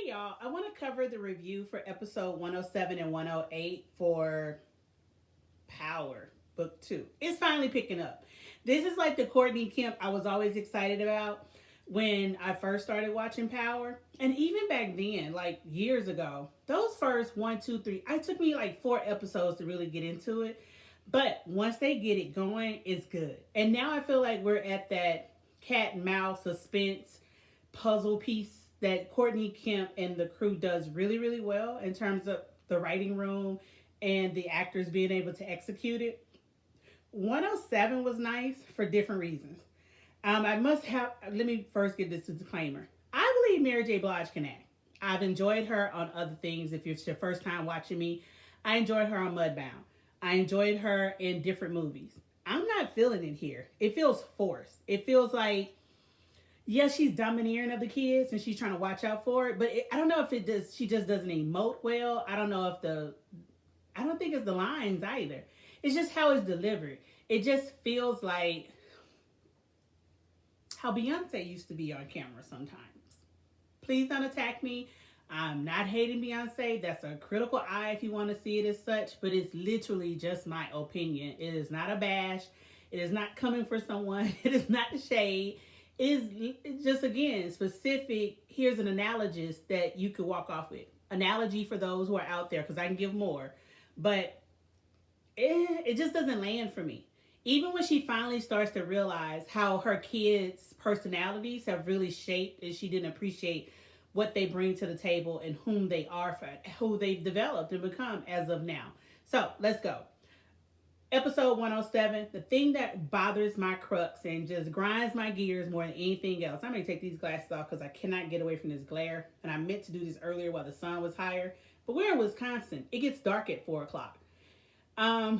y'all. I want to cover the review for episode 107 and 108 for Power, book two. It's finally picking up. This is like the Courtney Kemp I was always excited about when I first started watching Power. And even back then, like years ago, those first one, two, three, it took me like 4 episodes to really get into it. But once they get it going, it's good. And now I feel like we're at that cat and mouse suspense puzzle piece that Courtney Kemp and the crew does really, really well in terms of the writing room and the actors being able to execute it. 107 was nice for different reasons. I must have, let me first get this disclaimer. I believe Mary J. Blige can act. I've enjoyed her on other things. If it's your first time watching me, I enjoyed her on Mudbound. I enjoyed her in different movies. I'm not feeling it here. It feels forced. It feels like, yes, she's domineering of the kids and she's trying to watch out for it. But I don't know if it does. She just doesn't emote well. I don't know if I don't think it's the lines either. It's just how it's delivered. It just feels like how Beyonce used to be on camera sometimes. Please don't attack me. I'm not hating Beyonce. That's a critical eye if you want to see it as such, but it's literally just my opinion. It is not a bash. It is not coming for someone. It is not the shade. It is just, again, specific. Here's an analogous that you could walk off with. Analogy for those who are out there, because I can give more. But it just doesn't land for me. Even when she finally starts to realize how her kids' personalities have really shaped and she didn't appreciate what they bring to the table and whom they are, for who they've developed and become as of now. So let's go. Episode 107, the thing that bothers my crux and just grinds my gears more than anything else. I'm going to take these glasses off because I cannot get away from this glare. And I meant to do this earlier while the sun was higher. But we're in Wisconsin. It gets dark at 4 o'clock. Why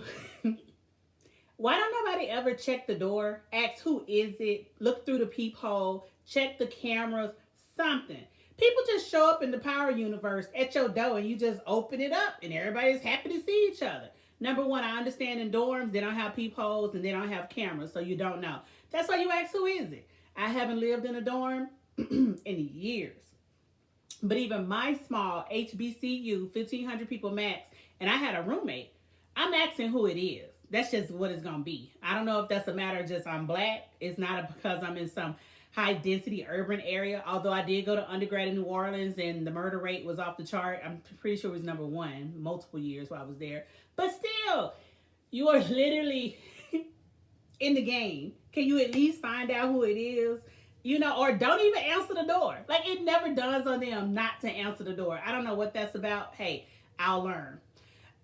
don't nobody ever check the door? Ask who is it? Look through the peephole. Check the cameras. Something. People just show up in the Power universe at your door and you just open it up and everybody's happy to see each other. Number one, I understand in dorms they don't have peepholes and they don't have cameras, so you don't know. That's why you ask who is it. I haven't lived in a dorm in years. But even my small HBCU, 1,500 people max, and I had a roommate, I'm asking who it is. That's just what it's going to be. I don't know if that's a matter of just I'm black. It's not because I'm in some high density urban area. Although I did go to undergrad in New Orleans and the murder rate was off the chart. I'm pretty sure it was number one multiple years while I was there. But still, you are literally in the game. Can you at least find out who it is? You know, or don't even answer the door. Like, it never dawns on them not to answer the door. I don't know what that's about. Hey, I'll learn.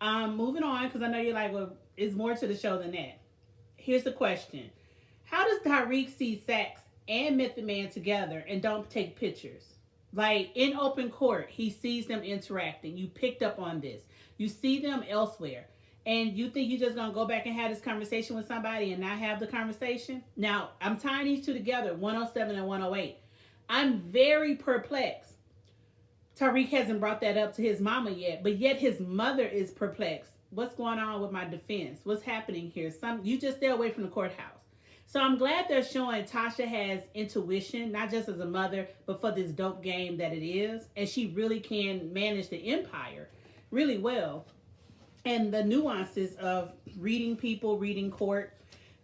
Moving on, because I know you're like, well, it's more to the show than that. Here's the question. How does Tariq see Sax and Method Man together and don't take pictures? Like, in open court, he sees them interacting. You picked up on this. You see them elsewhere. And you think you're just going to go back and have this conversation with somebody and not have the conversation? Now, I'm tying these two together, 107 and 108. I'm very perplexed. Tariq hasn't brought that up to his mama yet, but yet his mother is perplexed. What's going on with my defense? What's happening here? You just stay away from the courthouse. So I'm glad they're showing Tasha has intuition, not just as a mother, but for this dope game that it is. And she really can manage the empire really well. And the nuances of reading people, reading court.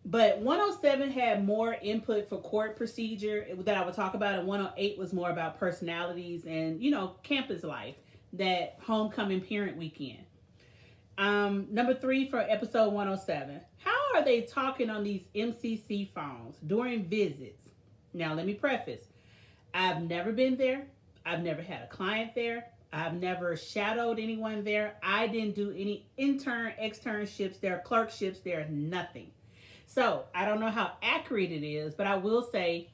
But 107 had more input for court procedure that I would talk about. And 108 was more about personalities and, campus life, that homecoming parent weekend. Number 3 for episode 107. How are they talking on these MCC phones during visits? Now, let me preface. I've never been there. I've never had a client there. I've never shadowed anyone there. I didn't do any externships there, clerkships there, nothing. So, I don't know how accurate it is, but I will say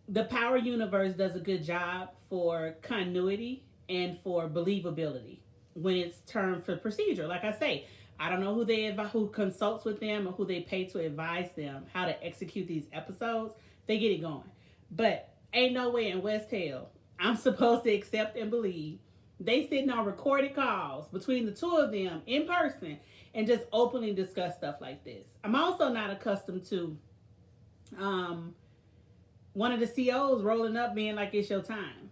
the Power universe does a good job for continuity and for believability when it's termed for procedure. Like I say, I don't know who consults with them or who they pay to advise them how to execute these episodes. They get it going. But ain't no way in West Hill I'm supposed to accept and believe they sitting on recorded calls between the two of them in person and just openly discuss stuff like this. I'm also not accustomed to one of the COs rolling up being like, it's your time.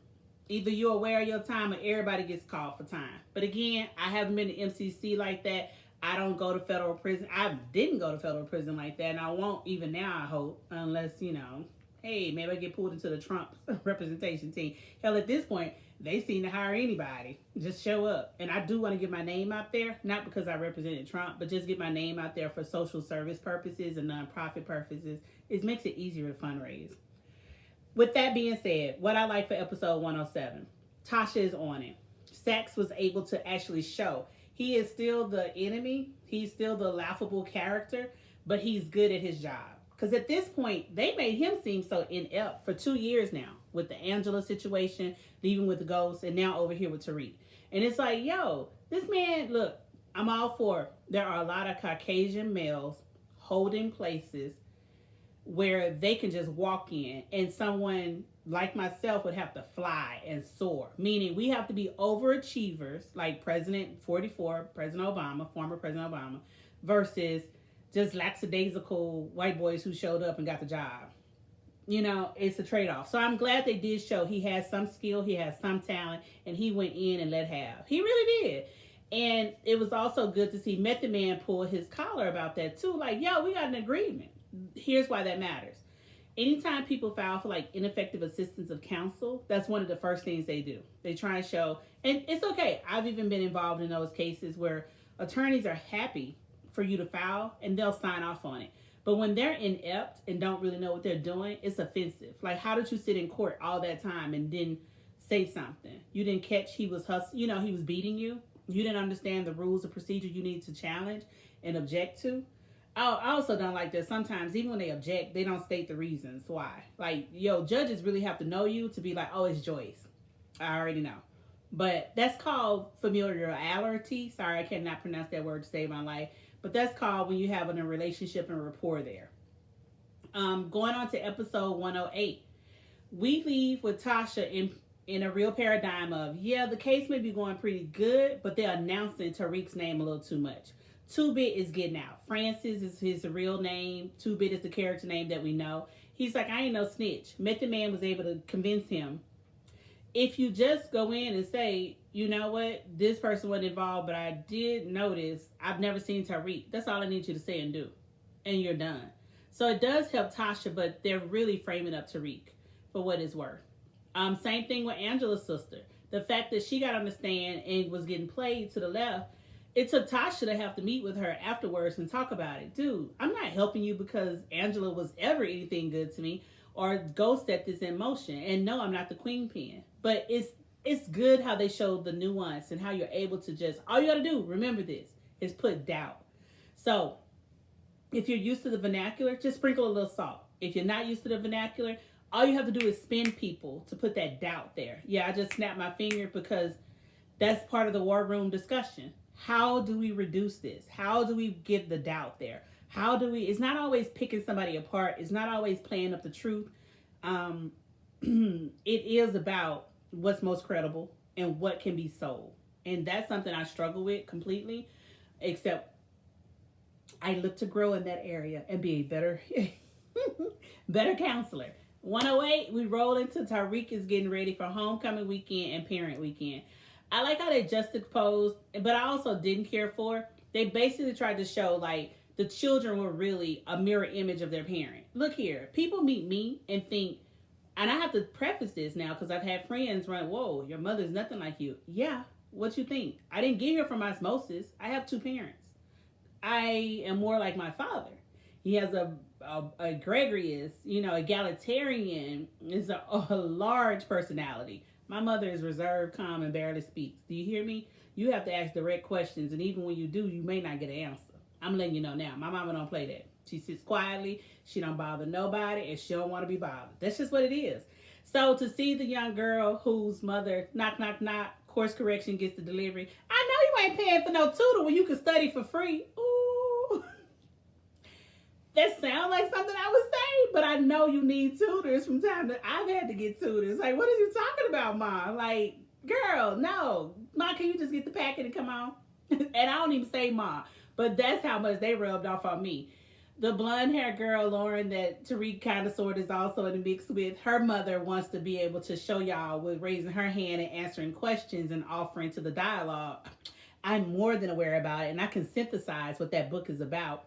Either you're aware of your time or everybody gets called for time. But again, I haven't been to MCC like that. I don't go to federal prison. I didn't go to federal prison like that, and I won't even now, I hope, unless, hey, maybe I get pulled into the Trump representation team. Hell, at this point, they seem to hire anybody. Just show up. And I do want to get my name out there, not because I represented Trump, but just get my name out there for social service purposes and nonprofit purposes. It makes it easier to fundraise. With that being said, what I like for episode 107, Tasha is on it. Saxe was able to actually show he is still the enemy. He's still the laughable character, but he's good at his job. Because at this point, they made him seem so inept for 2 years now with the Angela situation, leaving with the ghost, and now over here with Tariq. And it's like, yo, this man, look, I'm all for, there are a lot of Caucasian males holding places where they can just walk in and someone like myself would have to fly and soar. Meaning we have to be overachievers like President 44, President Obama, former President Obama, versus just lackadaisical white boys who showed up and got the job. It's a trade-off. So I'm glad they did show he has some skill, he has some talent, and he went in and let have. He really did. And it was also good to see Method Man pull his collar about that too. Like, yo, we got an agreement. Here's why that matters. Anytime people file for like ineffective assistance of counsel, that's one of the first things they do. They try and show, and it's okay. I've even been involved in those cases where attorneys are happy for you to file and they'll sign off on it. But when they're inept and don't really know what they're doing, it's offensive. Like, how did you sit in court all that time and didn't say something? You didn't catch he was he was beating you. You didn't understand the rules of procedure you need to challenge and object to. I also don't like that sometimes, even when they object, they don't state the reasons why. Like, yo, judges really have to know you to be like, oh, it's Joyce. I already know. But that's called familiarity. Sorry, I cannot pronounce that word to save my life. But that's called when you have a relationship and rapport there. Going on to episode 108. We leave with Tasha in a real paradigm of, yeah, the case may be going pretty good, but they're announcing Tariq's name a little too much. 2-Bit is getting out. Francis is his real name. 2-Bit is the character name that we know. He's like, I ain't no snitch. Method Man was able to convince him. If you just go in and say, you know what, this person wasn't involved, but I did notice I've never seen Tariq. That's all I need you to say and do. And you're done. So it does help Tasha, but they're really framing up Tariq for what it's worth. Same thing with Angela's sister. The fact that she got on the stand and was getting played to the left, it took Tasha to have to meet with her afterwards and talk about it. Dude, I'm not helping you because Angela was ever anything good to me or Ghost set this in motion. And no, I'm not the queen pin. But it's good how they showed the nuance and how you're able to just, all you got to do, remember this, is put doubt. So if you're used to the vernacular, just sprinkle a little salt. If you're not used to the vernacular, all you have to do is spin people to put that doubt there. Yeah, I just snapped my finger because that's part of the war room discussion. How do we reduce this? How do we give the doubt there? How do we, it's not always picking somebody apart. It's not always playing up the truth. It is about what's most credible and what can be sold. And that's something I struggle with completely, except I look to grow in that area and be a better, better counselor. 108, we roll into Tariq is getting ready for homecoming weekend and parent weekend. I like how they juxtaposed, but I also didn't care for. They basically tried to show like the children were really a mirror image of their parent. Look here, people meet me and think, and I have to preface this now because I've had friends run, whoa, your mother's nothing like you. Yeah, what you think? I didn't get here from osmosis. I have 2 parents. I am more like my father. He has a gregarious, egalitarian, is a large personality. My mother is reserved, calm, and barely speaks. Do you hear me? You have to ask direct questions, and even when you do, you may not get an answer. I'm letting you know now. My mama don't play that. She sits quietly. She don't bother nobody, and she don't want to be bothered. That's just what it is. So to see the young girl whose mother, knock, knock, knock, course correction gets the delivery. I know you ain't paying for no tutor when you can study for free. Ooh. That sounds like something I would say, but I know you need tutors from time to I've had to get tutors. Like, what are you talking about, Mom? Like, girl, no. Mom, can you just get the packet and come on? And I don't even say Mom, but that's how much they rubbed off on me. The blonde hair girl, Lauren, that Tariq kind of sort is also in the mix with, her mother wants to be able to show y'all with raising her hand and answering questions and offering to the dialogue. I'm more than aware about it, and I can synthesize what that book is about.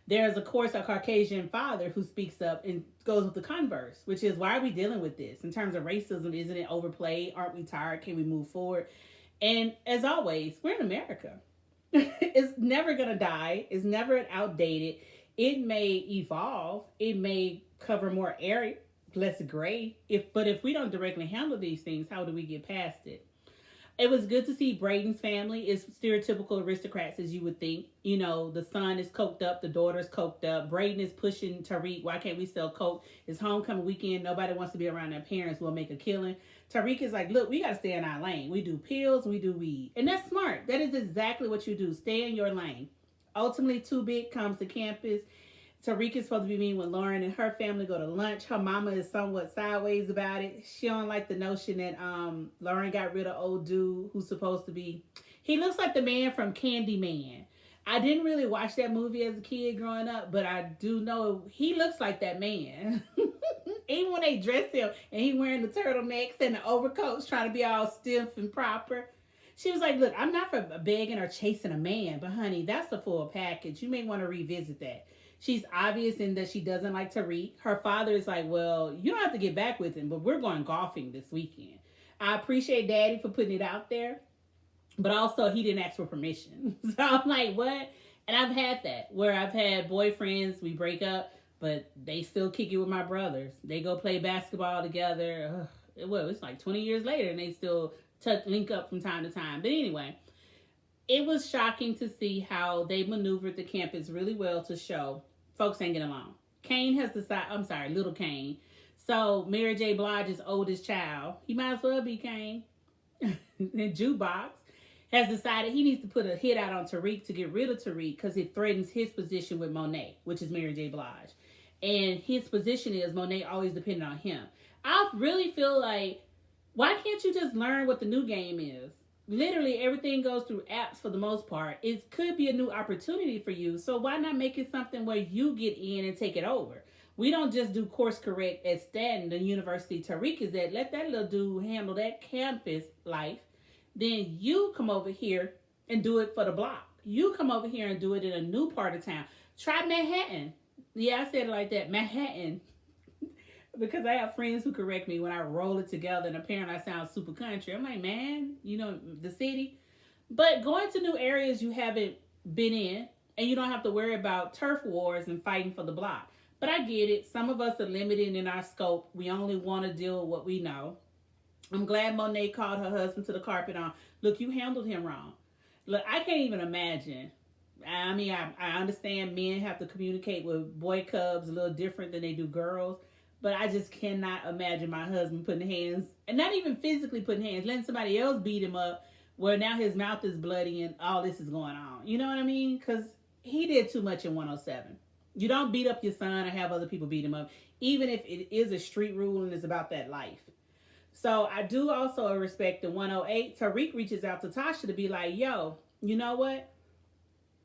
There's, of course, a Caucasian father who speaks up and goes with the converse, which is, why are we dealing with this? In terms of racism, isn't it overplayed? Aren't we tired? Can we move forward? And as always, we're in America. It's never going to die. It's never outdated. It may evolve. It may cover more area, less gray. But if we don't directly handle these things, how do we get past it? It was good to see Brayden's family is stereotypical aristocrats, as you would think. You know, the son is coked up, the daughter's coked up. Brayden is pushing Tariq. Why can't we sell coke? It's homecoming weekend. Nobody wants to be around their parents. We'll make a killing. Tariq is like, look, we got to stay in our lane. We do pills, we do weed. And that's smart. That is exactly what you do. Stay in your lane. Ultimately, Too Big comes to campus. Tariq is supposed to be meeting with Lauren and her family go to lunch. Her mama is somewhat sideways about it. She don't like the notion that Lauren got rid of old dude who's supposed to be. He looks like the man from Candyman. I didn't really watch that movie as a kid growing up, but I do know he looks like that man. Even when they dress him and he wearing the turtlenecks and the overcoats trying to be all stiff and proper. She was like, look, I'm not for begging or chasing a man, but honey, that's the full package. You may want to revisit that. She's obvious in that she doesn't like Tariq. Her father is like, well, you don't have to get back with him, but we're going golfing this weekend. I appreciate Daddy for putting it out there, but also he didn't ask for permission. So I'm like, what? And I've had that, where I've had boyfriends, we break up, but they still kick it with my brothers. They go play basketball together. Well, it's like 20 years later, and they still link up from time to time. But anyway, it was shocking to see how they maneuvered the campus really well to show folks ain't getting along. Kane has decided, I'm sorry, little Kane. So Mary J. Blige's oldest child, he might as well be Kane. The jukebox has decided he needs to put a hit out on Tariq to get rid of Tariq because it threatens his position with Monet, which is Mary J. Blige. And his position is Monet always depended on him. I really feel like, why can't you just learn what the new game is? Literally everything goes through apps for the most part. It could be a new opportunity for you. So why not make it something where you get in and take it over? We don't just do course correct at Stanton, the university Tariq is at. Let that little dude handle that campus life. Then you come over here and do it for the block. You come over here and do it in a new part of town. Try Manhattan. Yeah, I said it like that. Manhattan. Because I have friends who correct me when I roll it together and apparently I sound super country. I'm like, man, you know, the city. But going to new areas you haven't been in and you don't have to worry about turf wars and fighting for the block. But I get it. Some of us are limited in our scope. We only want to deal with what we know. I'm glad Monet called her husband to the carpet on, look, you handled him wrong. Look, I can't even imagine. I mean, I understand men have to communicate with boy cubs a little different than they do girls. But I just cannot imagine my husband putting hands, and not even physically putting hands, letting somebody else beat him up where now his mouth is bloody and all this is going on. You know what I mean? Because he did too much in 107. You don't beat up your son or have other people beat him up, even if it is a street rule and it's about that life. So I do also respect the 108. Tariq reaches out to Tasha to be like, yo, you know what?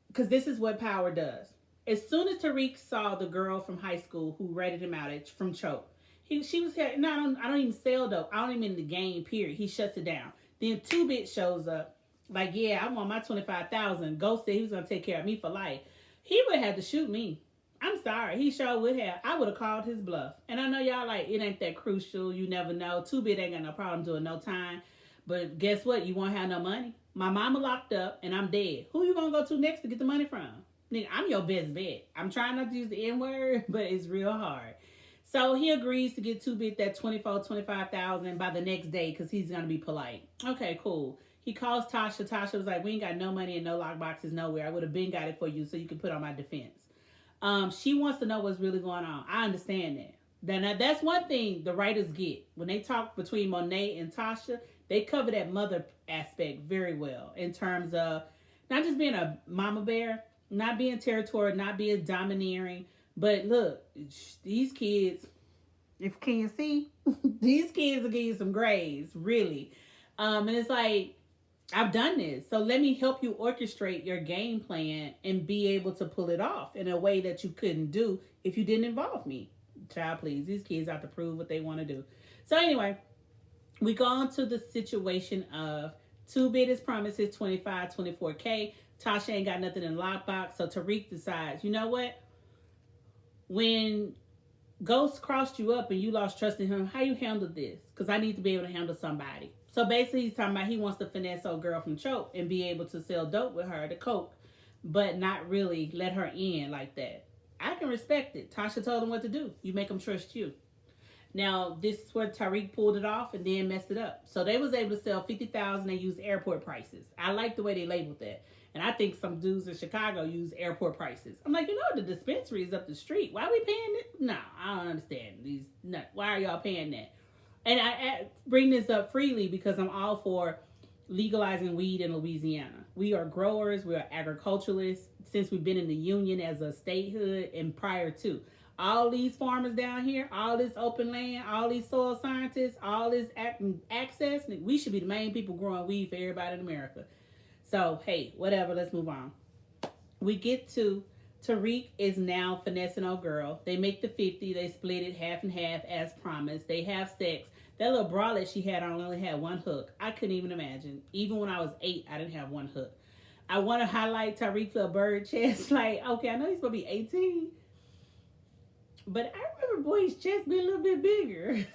Because this is what power does. As soon as Tariq saw the girl from high school who ratted him out from Choke, she was here. No, I don't even sell dope. I don't even in the game, period. He shuts it down. Then 2-Bit shows up, like, yeah, I want my 25,000. Ghost said he was going to take care of me for life. He would have had to shoot me. I'm sorry. He sure would have. I would have called his bluff. And I know y'all like, it ain't that crucial. You never know. 2-Bit ain't got no problem doing no time. But guess what? You won't have no money. My mama locked up and I'm dead. Who you going to go to next to get the money from? Nigga, I'm your best bet. I'm trying not to use the N-word, but it's real hard. So he agrees to get 2-Bit that 25,000 by the next day because he's going to be polite. Okay, cool. He calls Tasha. Tasha was like, we ain't got no money and no lock boxes nowhere. I would have been got it for you so you can put on my defense. She wants to know what's really going on. I understand that. Now, that's one thing the writers get. When they talk between Monet and Tasha, they cover that mother aspect very well in terms of not just being a mama bear, not being territorial, not being domineering. But look, these kids, can you see? These kids will give you some grades, really. And it's like, I've done this. So let me help you orchestrate your game plan and be able to pull it off in a way that you couldn't do if you didn't involve me. Child, please. These kids have to prove what they want to do. So anyway, we go on to the situation of two biggest promises, 25, 24K. Tasha ain't got nothing in the lockbox. So Tariq decides, you know what? When Ghost crossed you up and you lost trust in him, how you handled this? Because I need to be able to handle somebody. So basically, he's talking about he wants to finesse old girl from Choke and be able to sell dope with her, the coke, but not really let her in like that. I can respect it. Tasha told him what to do. You make him trust you. Now, this is where Tariq pulled it off and then messed it up. So they was able to sell 50,000 and use airport prices. I like the way they labeled that. And I think some dudes in Chicago use airport prices. I'm like, the dispensary is up the street. Why are we paying it? No, I don't understand. Why are y'all paying that? And I bring this up freely because I'm all for legalizing weed in Louisiana. We are growers. We are agriculturalists since we've been in the union as a statehood and prior to. All these farmers down here, all this open land, all these soil scientists, all this access, we should be the main people growing weed for everybody in America. So, hey, whatever, let's move on. We get to Tariq is now finessing old girl. They make the 50. They split it half and half as promised. They have sex. That little bralette she had on only had one hook. I couldn't even imagine. Even when I was 8, I didn't have one hook. I want to highlight Tariq's little bird chest. Like, okay, I know he's supposed to be 18. But I remember boy's chest being a little bit bigger.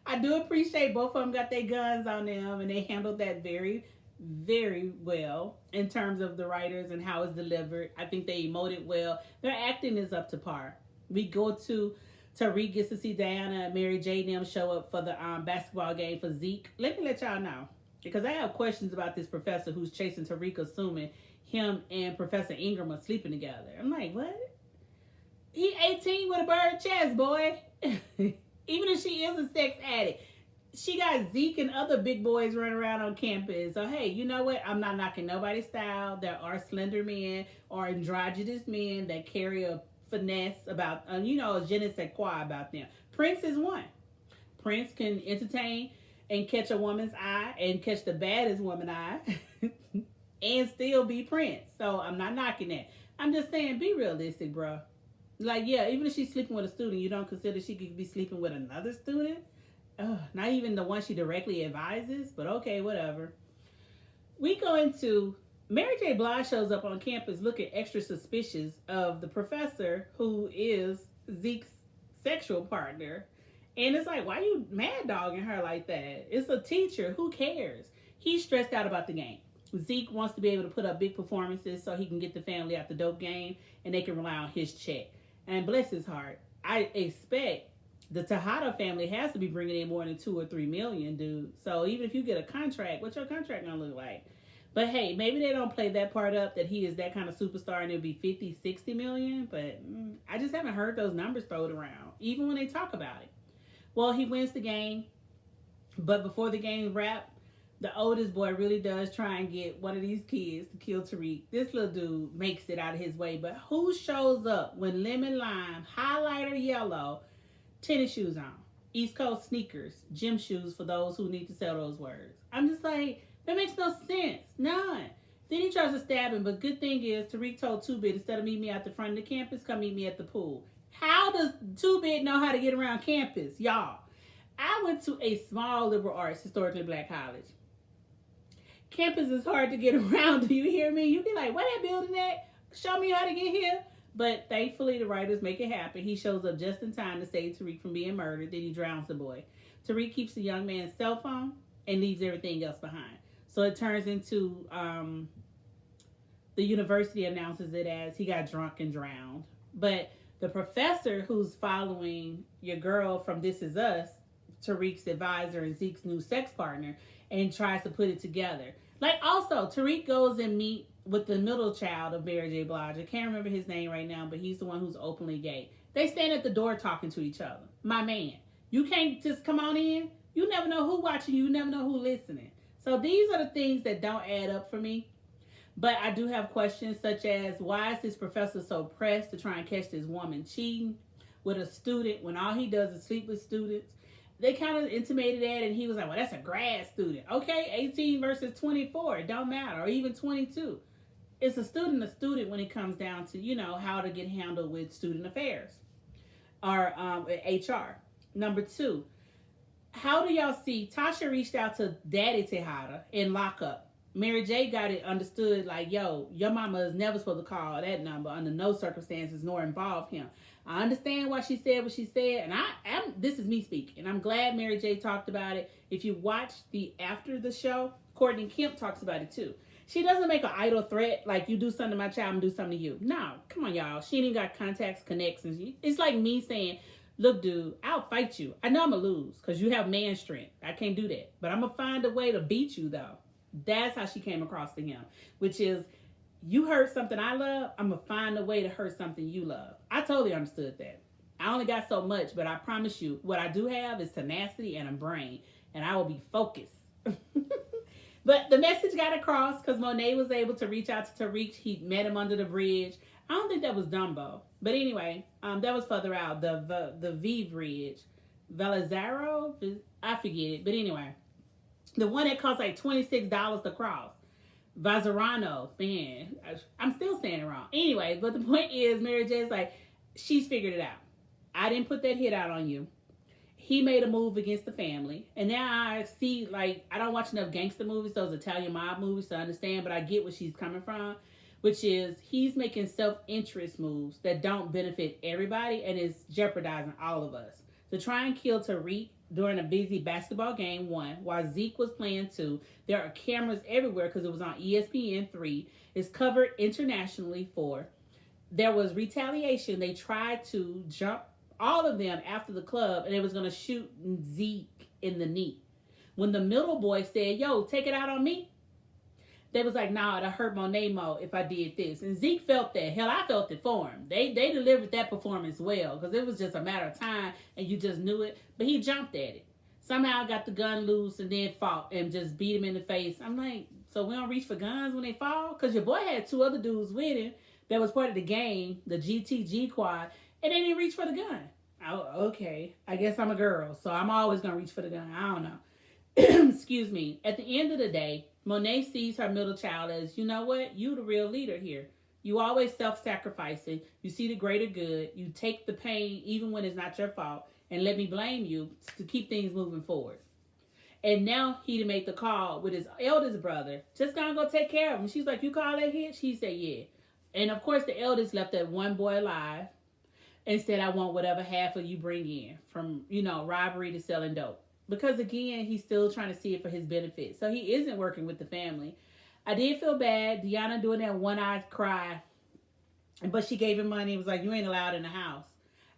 I do appreciate both of them got their guns on them. And they handled that very, very well in terms of the writers and how it's delivered. I think they emoted well. Their acting is up to par. We go to Tariq gets to see Diana and Mary J. and them show up for the basketball game for Zeke. Let me let y'all know, because I have questions about this professor who's chasing Tariq, assuming him and Professor Ingram are sleeping together. I'm like, what? He 18 with a bird chest, boy. Even if she is a sex addict. She got Zeke and other big boys running around on campus. So, hey, you know what? I'm not knocking nobody's style. There are slender men or androgynous men that carry a finesse about, a je ne sais quoi about them. Prince is one. Prince can entertain and catch a woman's eye and catch the baddest woman's eye and still be Prince. So, I'm not knocking that. I'm just saying, be realistic, bro. Like, yeah, even if she's sleeping with a student, you don't consider she could be sleeping with another student? Not even the one she directly advises, but okay, whatever. We go into Mary J. Blige shows up on campus looking extra suspicious of the professor who is Zeke's sexual partner. And it's like, why are you mad dogging her like that? It's a teacher. Who cares? He's stressed out about the game. Zeke wants to be able to put up big performances so he can get the family out the dope game and they can rely on his check. And bless his heart, I expect the Tejada family has to be bringing in more than 2 or 3 million, dude. So even if you get a contract, what's your contract gonna look like? But hey, maybe they don't play that part up that he is that kind of superstar and it'll be 50, 60 million. But I just haven't heard those numbers thrown around, even when they talk about it. Well, he wins the game. But before the game wrapped, the oldest boy really does try and get one of these kids to kill Tariq. This little dude makes it out of his way. But who shows up when lemon lime, highlighter yellow, tennis shoes on, East Coast sneakers, gym shoes for those who need to sell those words? I'm just like, that makes no sense. None. Then he tries to stab him, but good thing is Tariq told 2-Bit, instead of meet me at the front of the campus, come meet me at the pool. How does 2-Bit know how to get around campus? Y'all, I went to a small liberal arts, historically black college. Campus is hard to get around. Do you hear me? You be like, where that building at? Show me how to get here. But thankfully, the writers make it happen. He shows up just in time to save Tariq from being murdered. Then he drowns the boy. Tariq keeps the young man's cell phone and leaves everything else behind. So it turns into the university announces it as he got drunk and drowned. But the professor who's following your girl from This Is Us, Tariq's advisor and Zeke's new sex partner, and tries to put it together. Like, also, Tariq goes and meet with the middle child of Mary J. Blige. I can't remember his name right now, but he's the one who's openly gay. They stand at the door talking to each other. My man, you can't just come on in. You never know who watching you. You never know who listening. So these are the things that don't add up for me. But I do have questions such as, why is this professor so pressed to try and catch this woman cheating with a student when all he does is sleep with students? They kind of intimated that, and he was like, well, that's a grad student. Okay, 18 versus 24. It don't matter. Or even 22. It's a student when it comes down to, how to get handled with student affairs or HR. Number two, how do y'all see Tasha reached out to Daddy Tejada in lockup? Mary J got it understood like, yo, your mama is never supposed to call that number under no circumstances nor involve him. I understand why she said what she said, and this is me speaking. I'm glad Mary J talked about it. If you watch the after the show, Courtney Kemp talks about it too. She doesn't make an idle threat like you do something to my child, I'm gonna do something to you. No, come on, y'all. She ain't even got contacts, connections. It's like me saying, look, dude, I'll fight you. I know I'm gonna lose because you have man strength. I can't do that, but I'm gonna find a way to beat you though. That's how she came across to him, which is, you hurt something I love, I'm going to find a way to hurt something you love. I totally understood that. I only got so much, but I promise you, what I do have is tenacity and a brain, and I will be focused. But the message got across because Monet was able to reach out to Tariq. He met him under the bridge. I don't think that was Dumbo. But anyway, that was further out, the V bridge. Velazaro? I forget it. But anyway, the one that cost like $26 to cross. Vazarano, man, I'm still saying it wrong. Anyway, but the point is, Mary J's like, she's figured it out. I didn't put that hit out on you. He made a move against the family. And now I see, like, I don't watch enough gangster movies, those Italian mob movies to understand, but I get where she's coming from, which is he's making self-interest moves that don't benefit everybody and is jeopardizing all of us. To try and kill Tariq during a busy basketball game, one, while Zeke was playing, two. There are cameras everywhere because it was on ESPN, three. It's covered internationally, four. There was retaliation. They tried to jump all of them after the club, and it was going to shoot Zeke in the knee. When the middle boy said, yo, take it out on me, they was like, nah, it'll hurt Monet more if I did this. And Zeke felt that. Hell, I felt it for him. They delivered that performance well because it was just a matter of time and you just knew it. But he jumped at it. Somehow got the gun loose and then fought and just beat him in the face. I'm like, so we don't reach for guns when they fall? Because your boy had two other dudes with him that was part of the game, the GTG quad, and they didn't reach for the gun. Oh, okay. I guess I'm a girl, so I'm always going to reach for the gun. I don't know. Excuse me. At the end of the day, Monet sees her middle child as, you know what? You the real leader here. You always self-sacrificing. You see the greater good. You take the pain even when it's not your fault. And let me blame you to keep things moving forward. And now he made the call with his eldest brother. Just gonna go take care of him. She's like, you call that hit? She said, yeah. And of course the eldest left that one boy alive and said, I want whatever half of you bring in. From, robbery to selling dope. Because again, he's still trying to see it for his benefit. So he isn't working with the family. I did feel bad. Deanna doing that one-eyed cry. But she gave him money and was like, you ain't allowed in the house.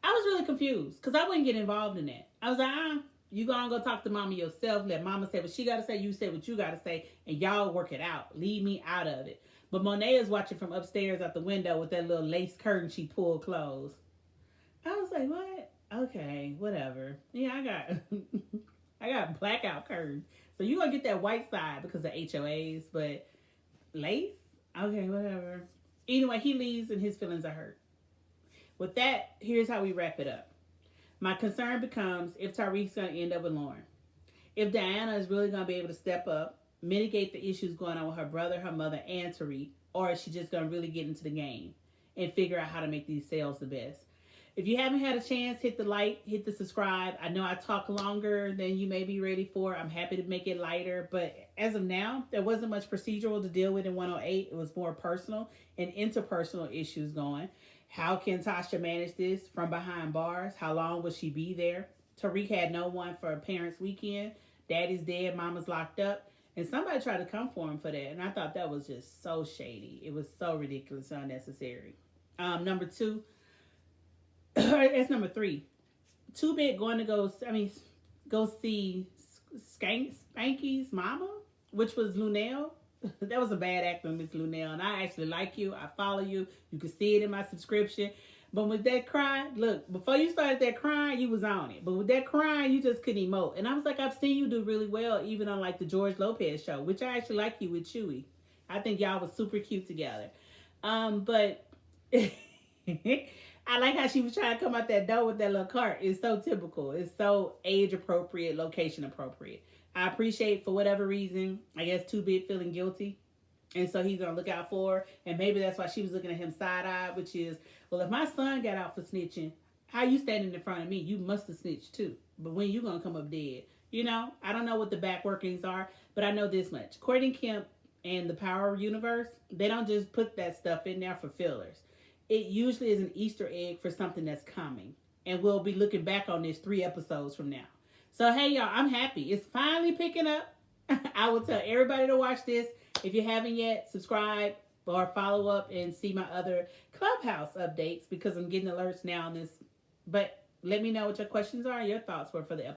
I was really confused because I wouldn't get involved in that. I was like, you gonna go talk to mama yourself. Let mama say what she got to say. You say what you got to say. And y'all work it out. Leave me out of it. But Monet is watching from upstairs out the window with that little lace curtain she pulled closed. I was like, what? Okay, whatever. Yeah, I got blackout curtains. So you're going to get that white side because of HOAs, but lace? Okay, whatever. Anyway, he leaves and his feelings are hurt. With that, here's how we wrap it up. My concern becomes if Tariq's going to end up with Lauren. If Diana is really going to be able to step up, mitigate the issues going on with her brother, her mother, and Tariq, or is she just going to really get into the game and figure out how to make these sales the best? If you haven't had a chance, hit the like, hit the subscribe. I know I talk longer than you may be ready for. I'm happy to make it lighter. But as of now, there wasn't much procedural to deal with in 108. It was more personal and interpersonal issues going. How can Tasha manage this from behind bars? How long will she be there? Tariq had no one for a parents' weekend. Daddy's dead. Mama's locked up. And somebody tried to come for him for that. And I thought that was just so shady. It was so ridiculous and unnecessary. Number two. That's number three. Too Big going to go see Spanky's mama, which was Lunel. That was a bad act with Miss Lunel. And I actually like you. I follow you. You can see it in my subscription. But with that cry, look, before you started that crying, you was on it. But with that crying, you just couldn't emote. And I was like, I've seen you do really well, even on like the George Lopez show, which I actually like you with Chewy. I think y'all was super cute together. But I like how she was trying to come out that door with that little cart. It's so typical. It's so age appropriate, location appropriate. I appreciate for whatever reason, I guess 2-Bit feeling guilty. And so he's gonna look out for her. And maybe that's why she was looking at him side-eyed, which is, well, if my son got out for snitching, how you standing in front of me? You must have snitched too. But when you gonna come up dead? You know, I don't know what the back workings are, but I know this much. Courtney Kemp and the Power Universe, they don't just put that stuff in there for fillers. It usually is an Easter egg for something that's coming. And we'll be looking back on this 3 episodes from now. So, hey, y'all, I'm happy. It's finally picking up. I will tell everybody to watch this. If you haven't yet, subscribe or follow up and see my other Clubhouse updates because I'm getting alerts now on this. But let me know what your questions are, your thoughts were for the episode.